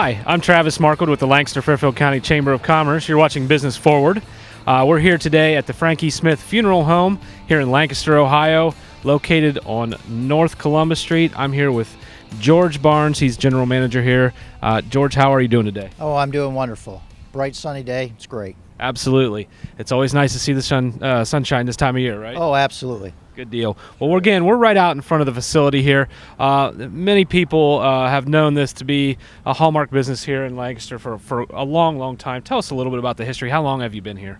Hi, I'm Travis Markwood with the Lancaster Fairfield County Chamber of Commerce. You're watching Business Forward. We're here today at the Frankie Smith Funeral Home here in Lancaster, Ohio, located on North Columbus Street. I'm here with George Barnes. He's general manager here. George, how are you doing today? Oh, I'm doing wonderful. Bright, sunny day. It's great. Absolutely. It's always nice to see the sunshine this time of year, right? Oh, absolutely. Good deal. Well, we're right out in front of the facility here. Many people have known this to be a hallmark business here in Lancaster for a long, long time. Tell us a little bit about the history. How long have you been here?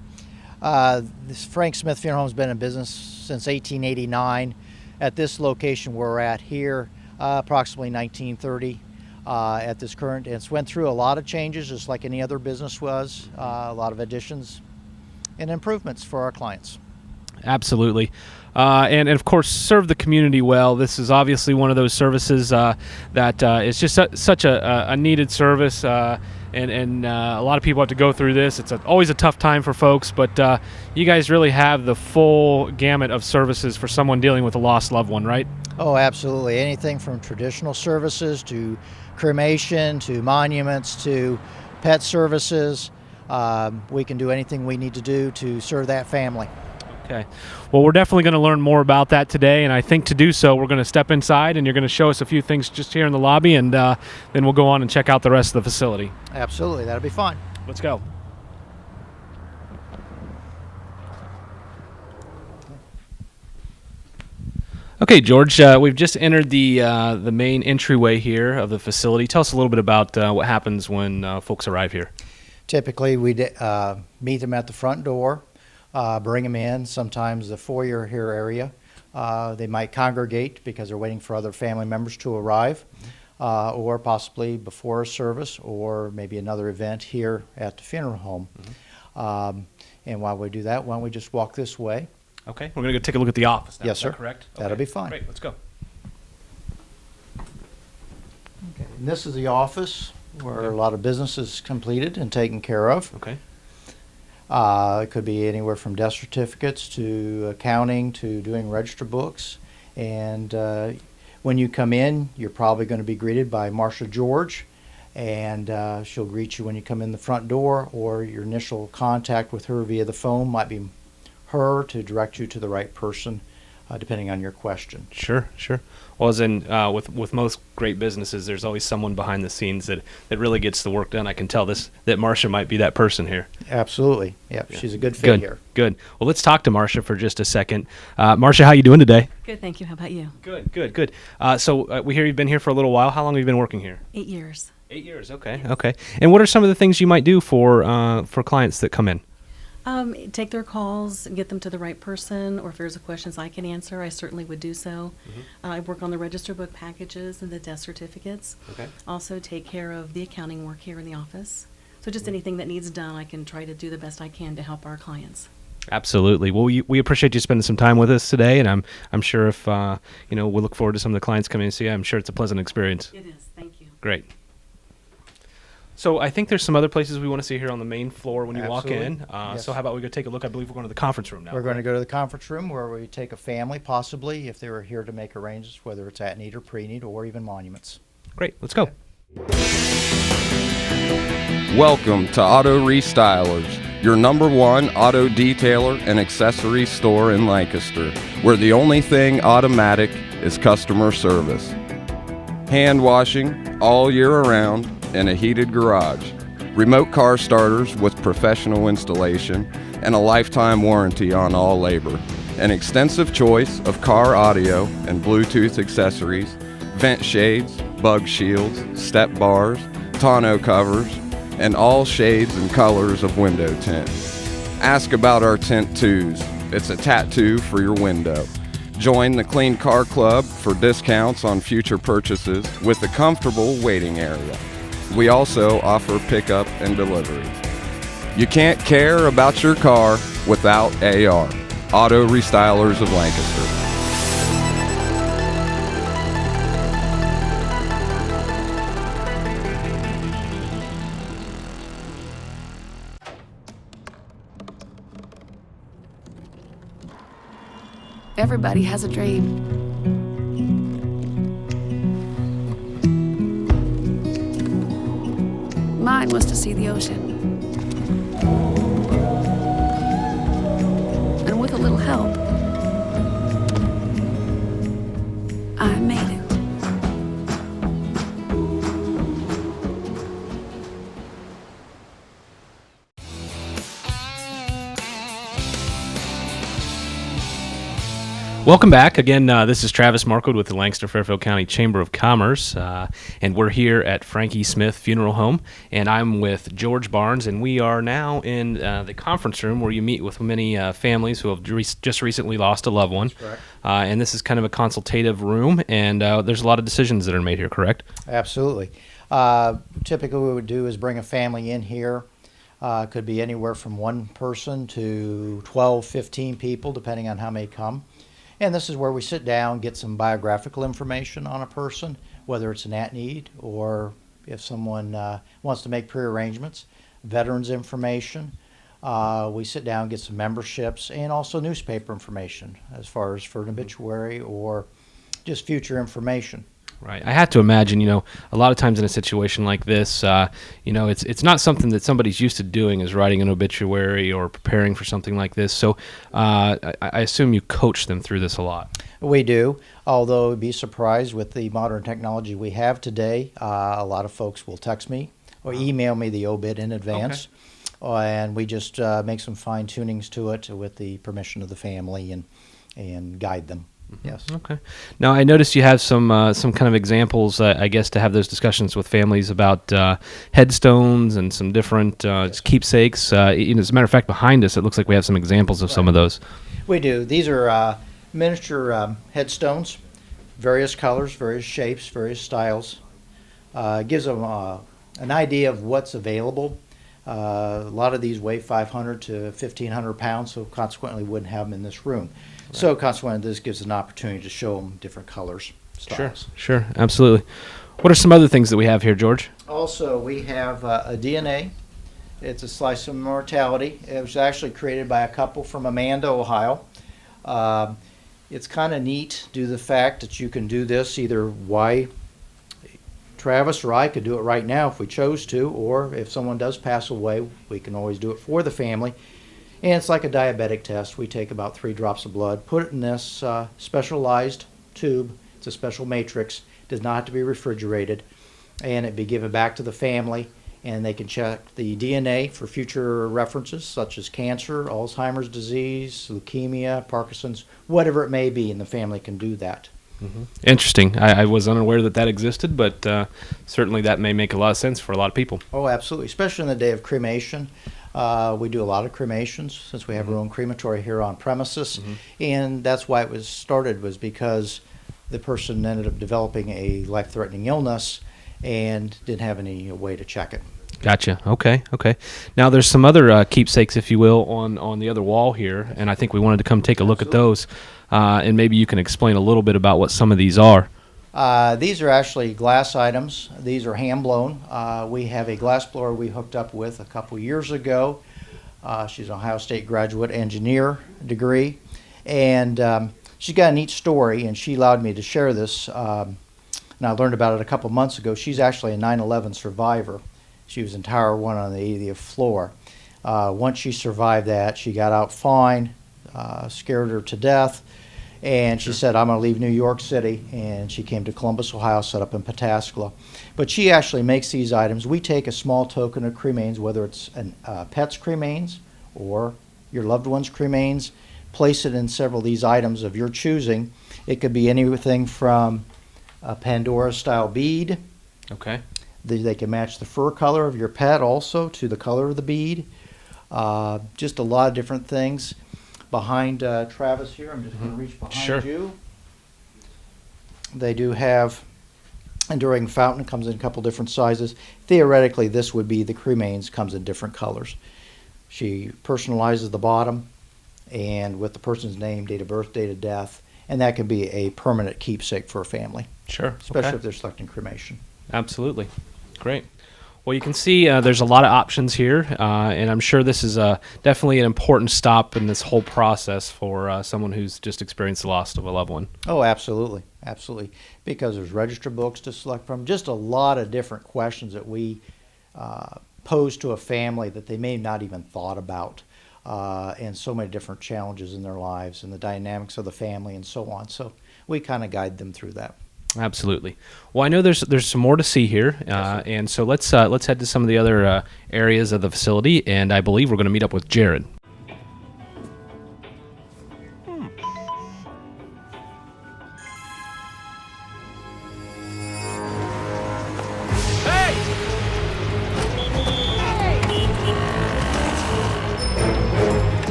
This Frank Smith Funeral Home has been in business since 1889. At this location we're at here, approximately 1930. At this current, and it's went through a lot of changes, just like any other business was. A lot of additions and improvements for our clients. Absolutely. And of course, serve the community well. This is obviously one of those services that is just such a needed service, and a lot of people have to go through this. It's always a tough time for folks, but you guys really have the full gamut of services for someone dealing with a lost loved one, right? Oh, absolutely. Anything from traditional services to cremation to monuments to pet services. We can do anything we need to do to serve that family. Okay. Well, we're definitely going to learn more about that today, and I think to do so, we're going to step inside, and you're going to show us a few things just here in the lobby, and then we'll go on and check out the rest of the facility. Absolutely. That'll be fun. Let's go. Okay, George, we've just entered the main entryway here of the facility. Tell us a little bit about what happens when folks arrive here. Typically, we meet them at the front door, bring them in. Sometimes the foyer here area. They might congregate because they're waiting for other family members to arrive, or possibly before a service, or maybe another event here at the funeral home. Mm-hmm. And while we do that, why don't we just walk this way? Okay, we're going to go take a look at the office now. Yes, sir. Is that correct? That'll be fine. Great, let's go. Okay, and this is the office where a lot of business is completed and taken care of. Okay. It could be anywhere from death certificates to accounting to doing register books. And when you come in, you're probably going to be greeted by Marsha George, and she'll greet you when you come in the front door, or your initial contact with her via the phone might be her to direct you to the right person, depending on your question. Sure. Well, as in with most great businesses, there's always someone behind the scenes that really gets the work done. I can tell that Marsha might be that person here. Absolutely. Yep. She's a good fit here. Good. Well, let's talk to Marsha for just a second. Marsha, how you doing today? Good, thank you. How about you? Good. So we hear you've been here for a little while. How long have you been working here? 8 years. 8 years. Okay. And what are some of the things you might do for clients that come in? Take their calls, get them to the right person, or if there's questions I can answer, I certainly would do so. Mm-hmm. I work on the register book packages and the death certificates. Okay. Also take care of the accounting work here in the office. So just anything that needs done, I can try to do the best I can to help our clients. Absolutely. Well, we appreciate you spending some time with us today, and I'm sure if we look forward to some of the clients coming in to see you. I'm sure it's a pleasant experience. It is. Thank you. Great. So I think there's some other places we want to see here on the main floor when you walk in. Yes. So how about we go take a look? I believe we're going to the conference room now. We're going to go to the conference room where we take a family, possibly, if they were here to make arrangements, whether it's at need or pre-need or even monuments. Great. Let's go. Welcome to Auto Restylers, your #1 auto detailer and accessory store in Lancaster, where the only thing automatic is customer service. Hand washing all year around in a heated garage, remote car starters with professional installation, and a lifetime warranty on all labor. An extensive choice of car audio and Bluetooth accessories, vent shades, bug shields, step bars, tonneau covers, and all shades and colors of window tint. Ask about our Tint 2s. It's a tattoo for your window. Join the Clean Car Club for discounts on future purchases with a comfortable waiting area. We also offer pickup and delivery. You can't care about your car without AR, Auto Restylers of Lancaster. Everybody has a dream. mine was to see the ocean. And with a little help, I made it. Welcome back. Again, this is Travis Markwood with the Lancaster-Fairfield County Chamber of Commerce, and we're here at Frankie Smith Funeral Home, and I'm with George Barnes, and we are now in the conference room where you meet with many families who have just recently lost a loved one. Correct. And this is kind of a consultative room, and there's a lot of decisions that are made here, correct? Absolutely. Typically what we would do is bring a family in here. Could be anywhere from one person to 12, 15 people, depending on how many come. And this is where we sit down, get some biographical information on a person, whether it's an at-need or if someone wants to make prearrangements, veterans information. We sit down, get some memberships, and also newspaper information as far as for an obituary or just future information. Right. I have to imagine, a lot of times in a situation like this, it's not something that somebody's used to doing, is writing an obituary or preparing for something like this. So I assume you coach them through this a lot. We do, although be surprised with the modern technology we have today. A lot of folks will text me or email me the obit in advance, and we just make some fine tunings to it with the permission of the family and guide them. Yes. Okay. Now, I noticed you have some kind of examples, I guess, to have those discussions with families about headstones and some different keepsakes. As a matter of fact, behind us, it looks like we have some examples of some of those. We do. These are miniature headstones, various colors, various shapes, various styles. Gives them an idea of what's available. A lot of these weigh 500 to 1,500 pounds, so consequently wouldn't have them in this room. Right. So consequently, this gives an opportunity to show them different colors, styles. Sure, absolutely. What are some other things that we have here, George? Also, we have a DNA. It's a slice of mortality. It was actually created by a couple from Amanda, Ohio. It's kind of neat due to the fact that you can do this either Travis or I could do it right now if we chose to, or if someone does pass away, we can always do it for the family. And it's like a diabetic test. We take about 3 drops of blood, put it in this specialized tube. It's a special matrix. It does not have to be refrigerated. And it be given back to the family, and they can check the DNA for future references such as cancer, Alzheimer's disease, leukemia, Parkinson's, whatever it may be, and the family can do that. Mm-hmm. Interesting. I was unaware that existed, but certainly that may make a lot of sense for a lot of people. Oh, absolutely, especially in the day of cremation. We do a lot of cremations since we have our own crematory here on premises, and that's why it was started, was because the person ended up developing a life-threatening illness and didn't have any way to check it. Gotcha. Okay. Now there's some other keepsakes, if you will, on the other wall here, and I think we wanted to come take a look at those, and maybe you can explain a little bit about what some of these are. These are actually glass items. These are hand blown. We have a glass blower we hooked up with a couple years ago. She's an Ohio State graduate engineer degree, and she's got a neat story, and she allowed me to share this. And I learned about it a couple months ago. She's actually a 9/11 survivor. She was in Tower 1 on the 80th floor. Once she survived that, she got out fine, scared her to death. And she said, I'm going to leave New York City. And she came to Columbus, Ohio, set up in Pataskala. But she actually makes these items. We take a small token of cremains, whether it's pet's cremains or your loved one's cremains, place it in several of these items of your choosing. It could be anything from a Pandora-style bead. Okay. They can match the fur color of your pet also to the color of the bead. Just a lot of different things. Behind Travis here, I'm just going to reach behind you. They do have enduring fountain, comes in a couple different sizes. Theoretically, this would be the cremains, comes in different colors. She personalizes the bottom and with the person's name, date of birth, date of death, and that can be a permanent keepsake for a family. Sure. Especially if they're selecting cremation. Absolutely. Great. Well, you can see there's a lot of options here, and I'm sure this is definitely an important stop in this whole process for someone who's just experienced the loss of a loved one. Oh, absolutely. Absolutely. Because there's register books to select from, just a lot of different questions that we pose to a family that they may not even thought about, and so many different challenges in their lives and the dynamics of the family and so on. So we kind of guide them through that. Absolutely. Well, I know there's some more to see here, and so let's head to some of the other areas of the facility, and I believe we're going to meet up with Jared.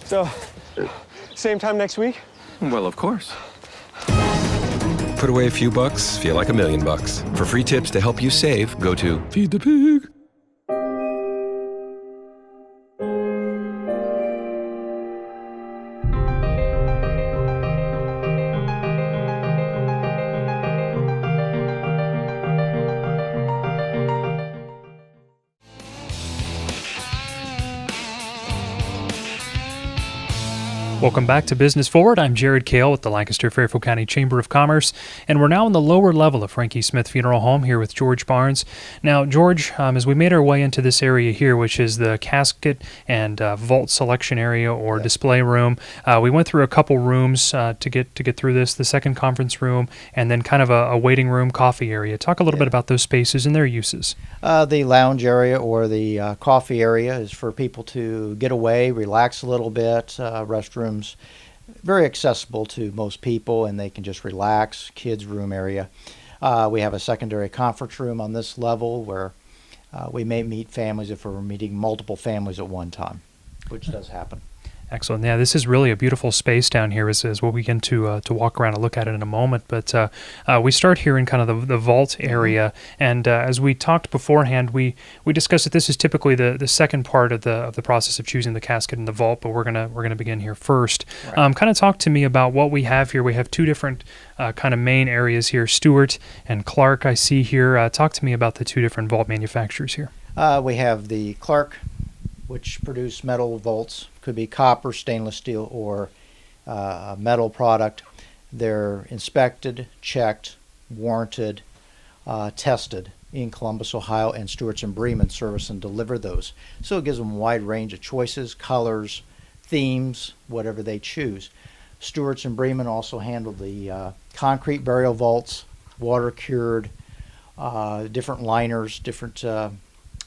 So, same time next week? Well, of course. Put away a few bucks, feel like $1 million. For free tips to help you save, go to Feed the Pig. Welcome back to Business Forward. I'm Jared Kale with the Lancaster-Fairfield County Chamber of Commerce, and we're now in the lower level of Frankie Smith Funeral Home here with George Barnes. Now, George, as we made our way into this area here, which is the casket and vault selection area or display room, we went through a couple rooms to get through this, the second conference room, and then kind of a waiting room, coffee area. Talk a little bit about those spaces and their uses. The lounge area or the coffee area is for people to get away, relax a little bit. Restrooms, very accessible to most people, and they can just relax. Kids' room area. We have a secondary conference room on this level where we may meet families if we're meeting multiple families at one time, which does happen. Excellent. Yeah, this is really a beautiful space down here as we'll begin to walk around and look at it in a moment. But we start here in kind of the vault area. And as we talked beforehand, we discussed that this is typically the second part of the process of choosing the casket in the vault, but we're gonna begin here first. Right. Kind of talk to me about what we have here. We have two different kind of main areas here, Stewart and Clark I see here. Talk to me about the two different vault manufacturers here. We have the Clark, which produce metal vaults. Could be copper, stainless steel, or a metal product. They're inspected, checked, warranted, tested in Columbus, Ohio, and Stewart's and Bremen service and deliver those. So it gives them a wide range of choices, colors, themes, whatever they choose. Stewart's and Bremen also handle the concrete burial vaults, water cured, different liners, different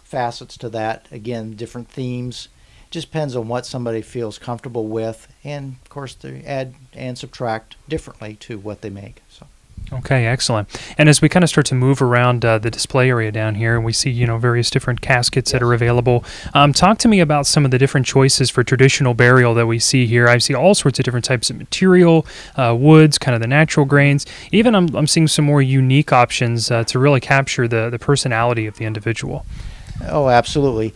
facets to that. Again, different themes. Just depends on what somebody feels comfortable with, and of course they add and subtract differently to what they make. So. Okay, excellent. And as we kind of start to move around the display area down here, and we see various different caskets that are available. Talk to me about some of the different choices for traditional burial that we see here. I see all sorts of different types of material, woods, kind of the natural grains. Even I'm seeing some more unique options to really capture the personality of the individual. Oh, absolutely.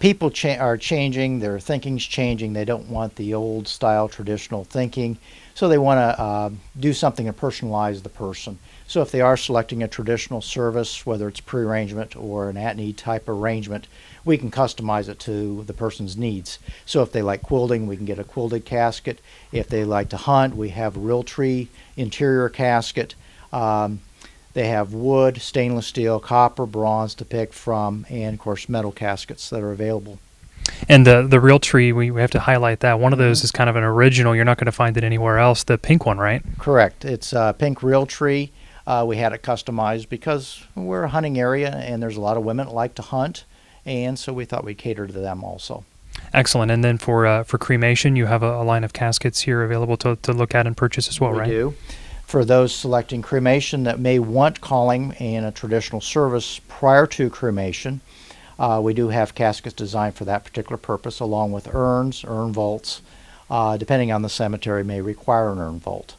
People are changing. Their thinking's changing. They don't want the old style traditional thinking. So they want to do something to personalize the person. So if they are selecting a traditional service, whether it's pre-arrangement or an at-need type arrangement, we can customize it to the person's needs. So if they like quilting, we can get a quilted casket. If they like to hunt, we have a Realtree interior casket. They have wood, stainless steel, copper, bronze to pick from, and of course metal caskets that are available. And the Realtree, we have to highlight that. One of those is kind of an original. You're not going to find it anywhere else. The pink one, right? Correct. It's pink Realtree. We had it customized because we're a hunting area and there's a lot of women that like to hunt, and so we thought we'd cater to them also. Excellent. And then for cremation, you have a line of caskets here available to look at and purchase as well, right? We do. For those selecting cremation that may want calling in a traditional service prior to cremation, we do have caskets designed for that particular purpose, along with urns, urn vaults. Depending on the cemetery, may require an urn vault.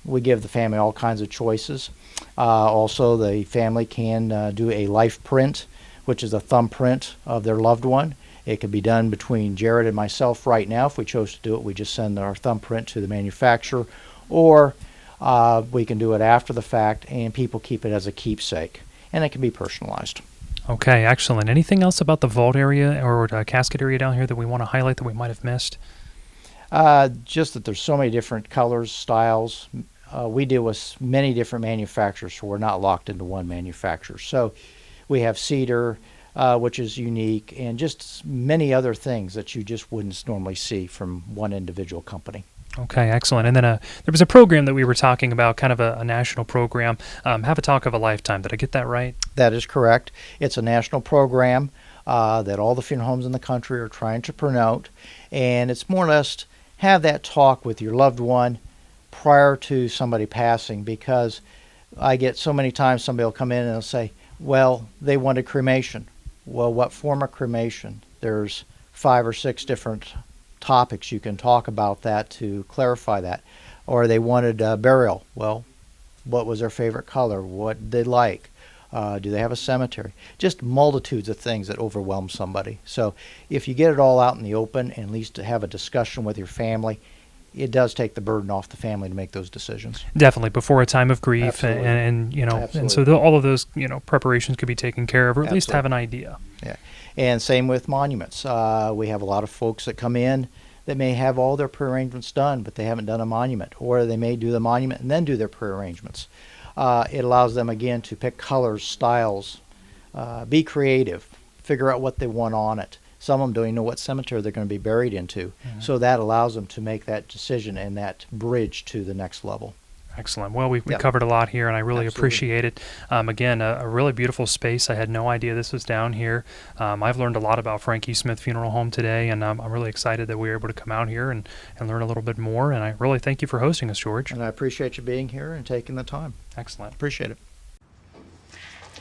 We give the family all kinds of choices. Also, the family can do a life print, which is a thumbprint of their loved one. It could be done between Jared and myself right now. If we chose to do it, we just send our thumbprint to the manufacturer, or we can do it after the fact, and people keep it as a keepsake, and it can be personalized. Okay, excellent. Anything else about the vault area or casket area down here that we want to highlight that we might have missed? Just that there's so many different colors, styles. We deal with many different manufacturers, so we're not locked into one manufacturer. So we have cedar, which is unique, and just many other things that you just wouldn't normally see from one individual company. Okay, excellent. And then there was a program that we were talking about, kind of a national program, Have a Talk of a Lifetime. Did I get that right? That is correct. It's a national program that all the funeral homes in the country are trying to promote, and it's more or less have that talk with your loved one prior to somebody passing, because I get so many times somebody will come in and they'll say, well, they wanted cremation. Well, what form of cremation? There's 5 or 6 different topics you can talk about that to clarify that. Or they wanted burial. Well, what was their favorite color? What did they like? Do they have a cemetery? Just multitudes of things that overwhelm somebody. So if you get it all out in the open and at least to have a discussion with your family, it does take the burden off the family to make those decisions. Definitely, before a time of grief, Absolutely. and you know, Absolutely. and so all of those preparations could be taken care of, or at least have an idea. Yeah, and same with monuments. We have a lot of folks that come in that may have all their prearrangements done, but they haven't done a monument, or they may do the monument and then do their prearrangements. It allows them again to pick colors, styles, be creative, figure out what they want on it. Some of them don't even know what cemetery they're going to be buried into. Mm-hmm. So that allows them to make that decision and that bridge to the next level. Excellent. Well, we Yep. covered a lot here, and I really Absolutely. appreciate it. Again, a really beautiful space. I had no idea this was down here. I've learned a lot about Frankie Smith Funeral Home today, and I'm really excited that we were able to come out here and learn a little bit more. And I really thank you for hosting us, George. And I appreciate you being here and taking the time. Excellent. Appreciate it.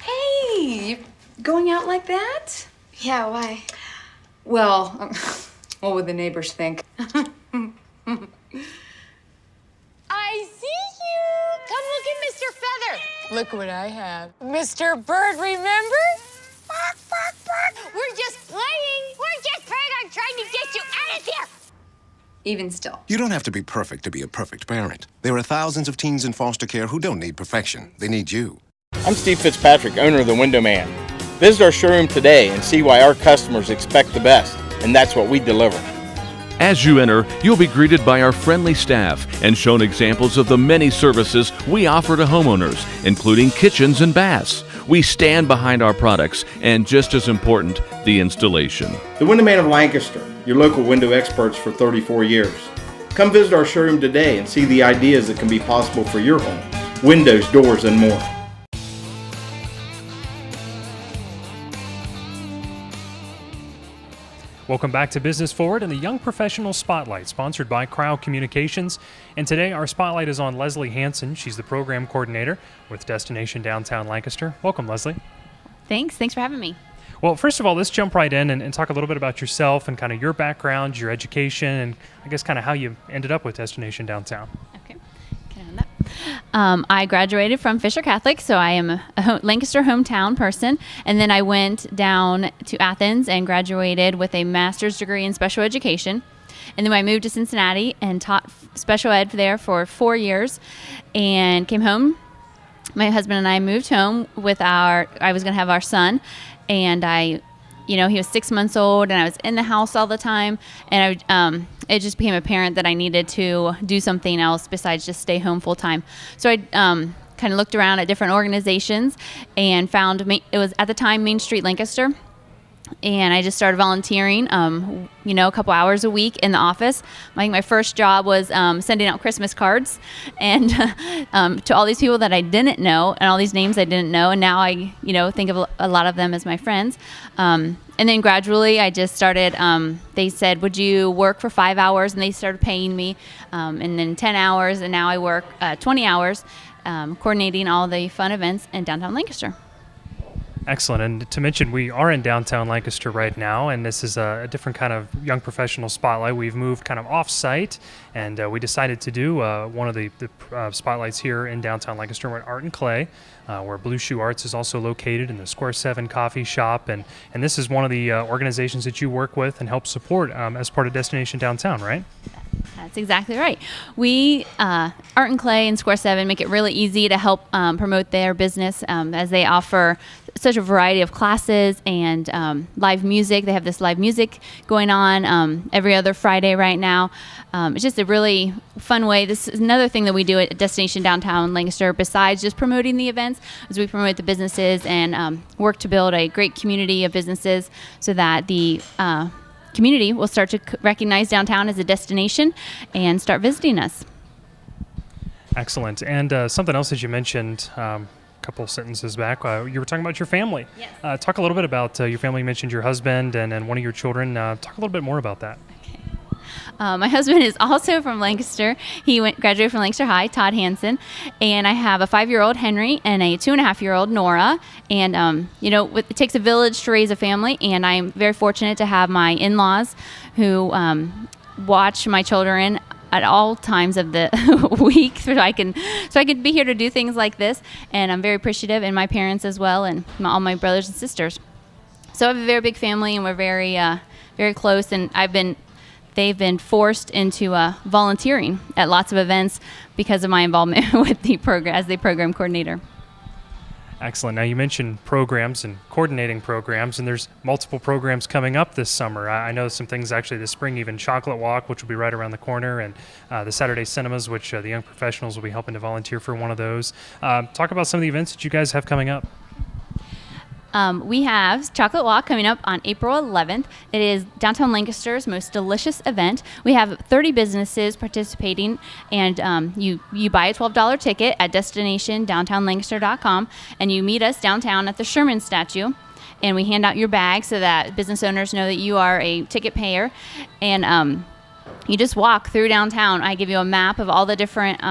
Hey, you going out like that? Yeah, why? Well, what would the neighbors think? I see you! Come look at Mr. Feather. Look what I have. Mr. Bird, remember? Bark, bark, bark. We're just playing. We're just playing on trying to get you out of here. Even still. You don't have to be perfect to be a perfect parent. There are thousands of teens in foster care who don't need perfection. They need you. I'm Steve Fitzpatrick, owner of the Window Man. Visit our showroom today and see why our customers expect the best, and that's what we deliver. As you enter, you'll be greeted by our friendly staff and shown examples of the many services we offer to homeowners, including kitchens and baths. We stand behind our products, and just as important, the installation. The Window Man of Lancaster, your local window experts for 34 years. Come visit our showroom today and see the ideas that can be possible for your home. Windows, doors, and more. Welcome back to Business Forward and the Young Professional Spotlight, sponsored by Crowd Communications. And today our spotlight is on Leslie Hanson. She's the program coordinator with Destination Downtown Lancaster. Welcome, Leslie. Thanks for having me. Well, first of all, let's jump right in and talk a little bit about yourself and kind of your background, your education, and I guess kind of how you ended up with Destination Downtown. Okay, can I have that? I graduated from Fisher Catholic, so I am a Lancaster hometown person. And then I went down to Athens and graduated with a master's degree in special education. And then I moved to Cincinnati and taught special ed there for 4 years and came home. My husband and I moved home with I was going to have our son. And he was 6 months old, and I was in the house all the time, and it just became apparent that I needed to do something else besides just stay home full time. So I kind of looked around at different organizations and found it was at the time Main Street Lancaster. And I just started volunteering, a couple hours a week in the office. I think my first job was sending out Christmas cards and to all these people that I didn't know and all these names I didn't know. And now I, think of a lot of them as my friends. And then gradually I just started, they said, would you work for 5 hours? And they started paying me. And then 10 hours. And now I work 20 hours coordinating all the fun events in downtown Lancaster. Excellent. And to mention, we are in downtown Lancaster right now, and this is a different kind of young professional spotlight. We've moved kind of off-site, and we decided to do one of the spotlights here in downtown Lancaster. We're at Art and Clay, where Blue Shoe Arts is also located in the Square 7 coffee shop. And this is one of the organizations that you work with and help support as part of Destination Downtown, right? That's exactly right. We, Art and Clay and Square 7, make it really easy to help promote their business as they offer such a variety of classes and live music. They have this live music going on every other Friday right now. It's just a really fun way. This is another thing that we do at Destination Downtown Lancaster, besides just promoting the events, is we promote the businesses and work to build a great community of businesses so that the community will start to recognize downtown as a destination and start visiting us. Excellent. And something else that you mentioned a couple sentences back, you were talking about your family. Yes. Talk a little bit about your family. You mentioned your husband and one of your children. Talk a little bit more about that. My husband is also from Lancaster. He graduated from Lancaster High, Todd Hansen, and I have a 5-year-old Henry and a 2.5-year-old Nora. And it takes a village to raise a family, and I'm very fortunate to have my in-laws who watch my children at all times of the week, so I can be here to do things like this. And I'm very appreciative, and my parents as well, and all my brothers and sisters. So I have a very big family, and we're very very close. And they've been forced into volunteering at lots of events because of my involvement with the program as the program coordinator. Excellent. Now, you mentioned programs and coordinating programs, and there's multiple programs coming up this summer. I know some things actually this spring, even Chocolate Walk, which will be right around the corner, and the Saturday Cinemas, which the young professionals will be helping to volunteer for one of those. Talk about some of the events that you guys have coming up. We have Chocolate Walk coming up on April 11th. It is downtown Lancaster's most delicious event. We have 30 businesses participating, and you buy a $12 ticket at destinationdowntownlancaster.com, and you meet us downtown at the Sherman statue, and we hand out your bag so that business owners know that you are a ticket payer, and you just walk through downtown. I give you a map of all the different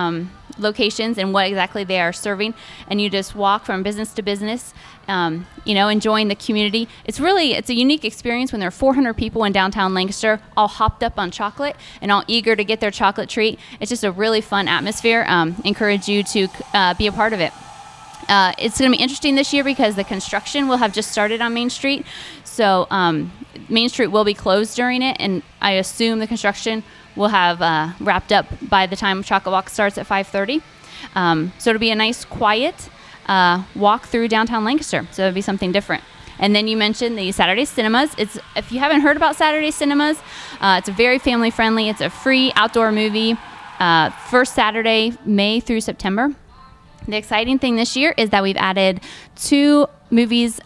locations and what exactly they are serving, and you just walk from business to business, enjoying the community. It's a unique experience when there are 400 people in downtown Lancaster all hopped up on chocolate and all eager to get their chocolate treat. It's just a really fun atmosphere. Encourage you to be a part of it. It's going to be interesting this year because the construction will have just started on Main Street, so Main Street will be closed during it, and I assume the construction will have wrapped up by the time Chocolate Walk starts at 5:30. So it'll be a nice, quiet walk through downtown Lancaster. So it'll be something different. And then you mentioned the Saturday Cinemas. If you haven't heard about Saturday Cinemas, it's a very family-friendly. It's a free outdoor movie, first Saturday, May through September. The exciting thing this year is that we've added 2 movies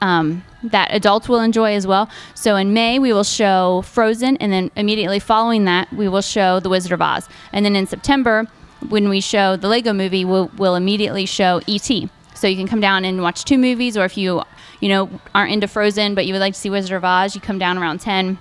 that adults will enjoy as well. So in May, we will show Frozen, and then immediately following that, we will show The Wizard of Oz. And then in September, when we show the Lego movie, we'll immediately show E.T. So you can come down and watch 2 movies, or if you aren't into Frozen, but you would like to see Wizard of Oz, you come down around 10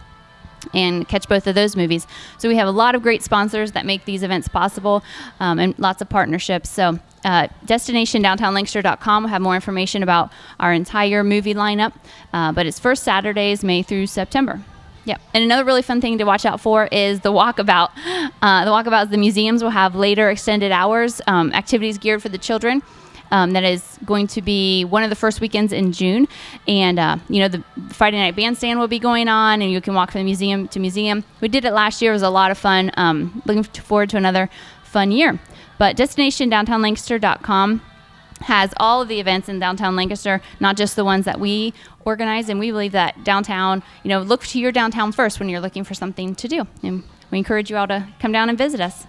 and catch both of those movies. So we have a lot of great sponsors that make these events possible, and lots of partnerships. So destinationdowntownlancaster.com will have more information about our entire movie lineup, but it's first Saturdays, May through September. Yeah, and another really fun thing to watch out for is the walkabout. The walkabout is the museums will have later extended hours, activities geared for the children. That is going to be one of the first weekends in June. And, the Friday night bandstand will be going on, and you can walk from museum to museum. We did it last year. It was a lot of fun. Looking forward to another fun year. But destinationdowntownlancaster.com has all of the events in downtown Lancaster, not just the ones that we organize. And we believe that downtown, look to your downtown first when you're looking for something to do. And we encourage you all to come down and visit us.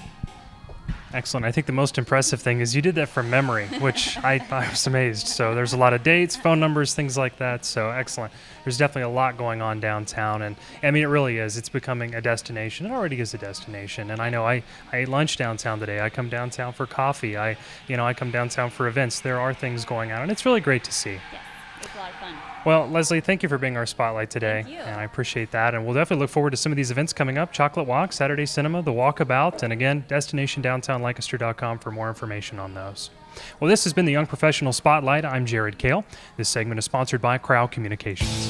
Excellent. I think the most impressive thing is you did that from memory, which I was amazed. So there's a lot of dates, phone numbers, things like that. So excellent. There's definitely a lot going on downtown. And I mean, it really is. It's becoming a destination. It already is a destination. And I know I ate lunch downtown today. I come downtown for coffee. I come downtown for events. There are things going on, and it's really great to see. Yes, it's a lot of fun. Well, Leslie, thank you for being our spotlight today. Thank you. And I appreciate that. And we'll definitely look forward to some of these events coming up. Chocolate Walk, Saturday Cinema, The Walkabout, and again, destinationdowntownlancaster.com for more information on those. Well, this has been the Young Professional Spotlight. I'm Jared Kale. This segment is sponsored by Crowell Communications.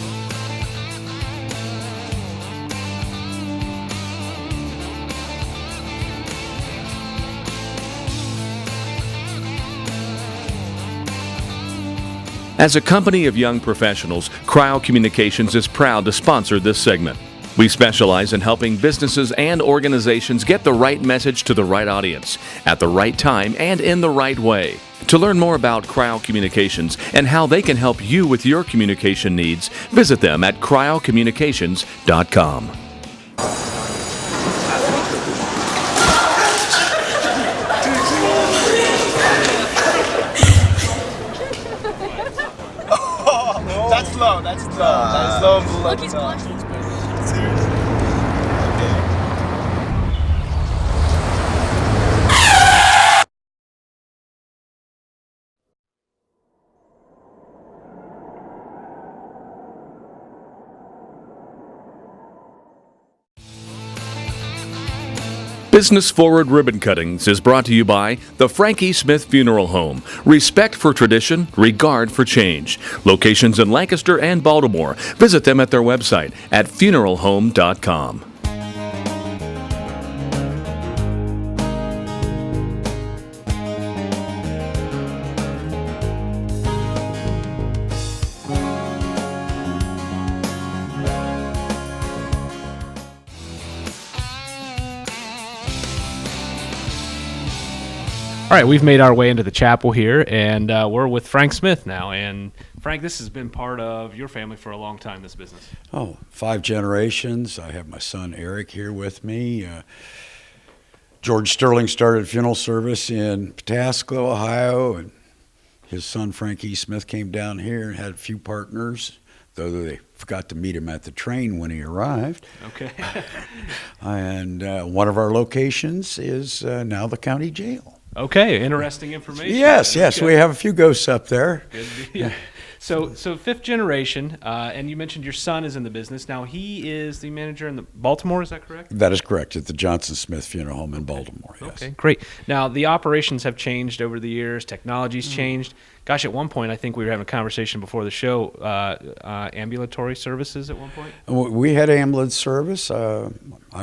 As a company of young professionals, Crowell Communications is proud to sponsor this segment. We specialize in helping businesses and organizations get the right message to the right audience, at the right time, and in the right way. To learn more about Crowell Communications and how they can help you with your communication needs, visit them at crowellcommunications.com. That's low. That's low. That's low. Look, he's blushing. Business Forward Ribbon Cuttings is brought to you by the Frankie Smith Funeral Home. Respect for tradition, regard for change. Locations in Lancaster and Baltimore. Visit them at their website at funeralhome.com. All right, we've made our way into the chapel here, and we're with Frank Smith now. And Frank, this has been part of your family for a long time, this business. Oh, 5 generations. I have my son Eric here with me. George Sterling started funeral service in Pataskla, Ohio, and his son Frankie Smith came down here and had a few partners, though they forgot to meet him at the train when he arrived. Okay. And one of our locations is now the county jail. Okay, interesting information. Yes, yes, Okay. we have a few ghosts up there. Good deal. So fifth generation, and you mentioned your son is in the business. Now, he is the manager in Baltimore, is that correct? That is correct, at the Johnson Smith Funeral Home in Baltimore, yes. Okay, great. Now, the operations have changed over the years. Technology's changed. Gosh, at one point, I think we were having a conversation before the show, ambulatory services at one point? We had ambulance service. I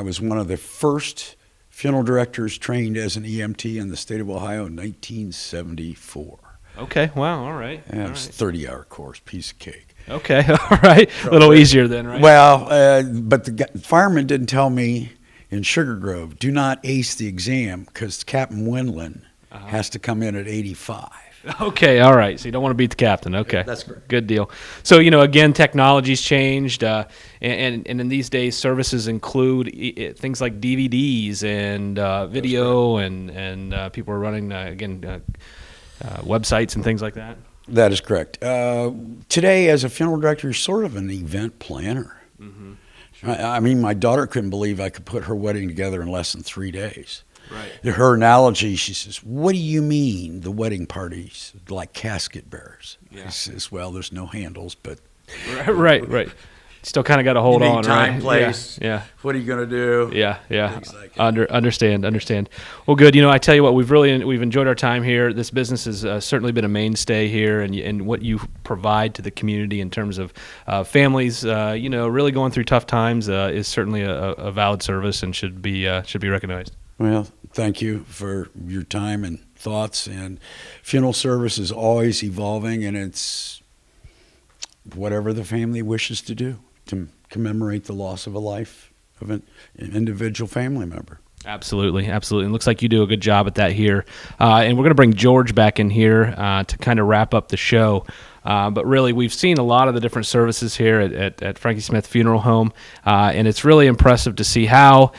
was one of the first funeral directors trained as an EMT in the state of Ohio in 1974. Okay, wow, all right. And it was a 30-hour course, piece of cake. Okay, all right. A little easier then, right? Well, but the fireman didn't tell me in Sugar Grove, do not ace the exam because Captain Windland has to come in at 85. Okay, all right. So you don't want to beat the captain. Okay. That's correct. Good deal. So, again, technology's changed, and in these days, services include things like DVDs and video, and people are running, websites and things like that. That is correct. Today, as a funeral director, you're sort of an event planner. Mm-hmm. I mean, my daughter couldn't believe I could put her wedding together in less than 3 days. Right. Her analogy, she says, "What do you mean the wedding parties like casket bearers?" Yeah. I says, "Well, there's no handles, but Right. Still kind of got to hold you need on, time, right? place. Yeah. What are you going to do? Yeah. Things like that. Understand. Well, good. I tell you what, we've enjoyed our time here. This business has certainly been a mainstay here, and what you provide to the community in terms of families, really going through tough times, is certainly a valid service and should be recognized. Well, thank you for your time and thoughts. And funeral service is always evolving, and it's whatever the family wishes to do to commemorate the loss of a life of an individual family member. Absolutely. And looks like you do a good job at that here. And we're going to bring George back in here to kind of wrap up the show. But really, we've seen a lot of the different services here at Frankie Smith Funeral Home, and it's really impressive to see how,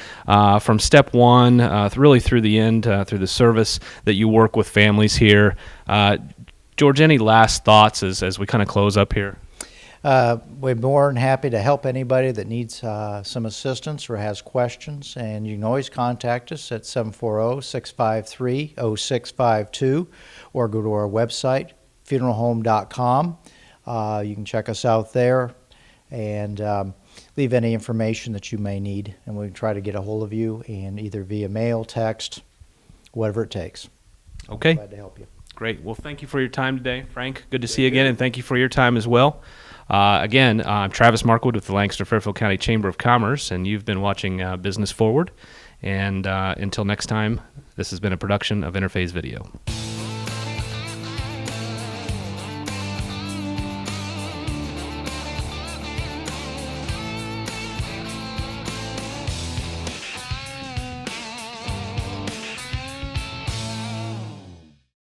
from step one, really through the end, through the service, that you work with families here. George, any last thoughts as we kind of close up here? We're more than happy to help anybody that needs some assistance or has questions, and you can always contact us at 740-653-0652 or go to our website, funeralhome.com. You can check us out there and leave any information that you may need, and we can try to get a hold of you, and either via mail, text, whatever it takes. Okay. Glad to help you. great. Well, thank you for your time today, Frank. Good to see you again, and thank you for your time as well. Again, I'm Travis Markwood with the Lancaster Fairfield County Chamber of Commerce, and you've been watching Business Forward. And until next time, this has been a production of Interphase Video.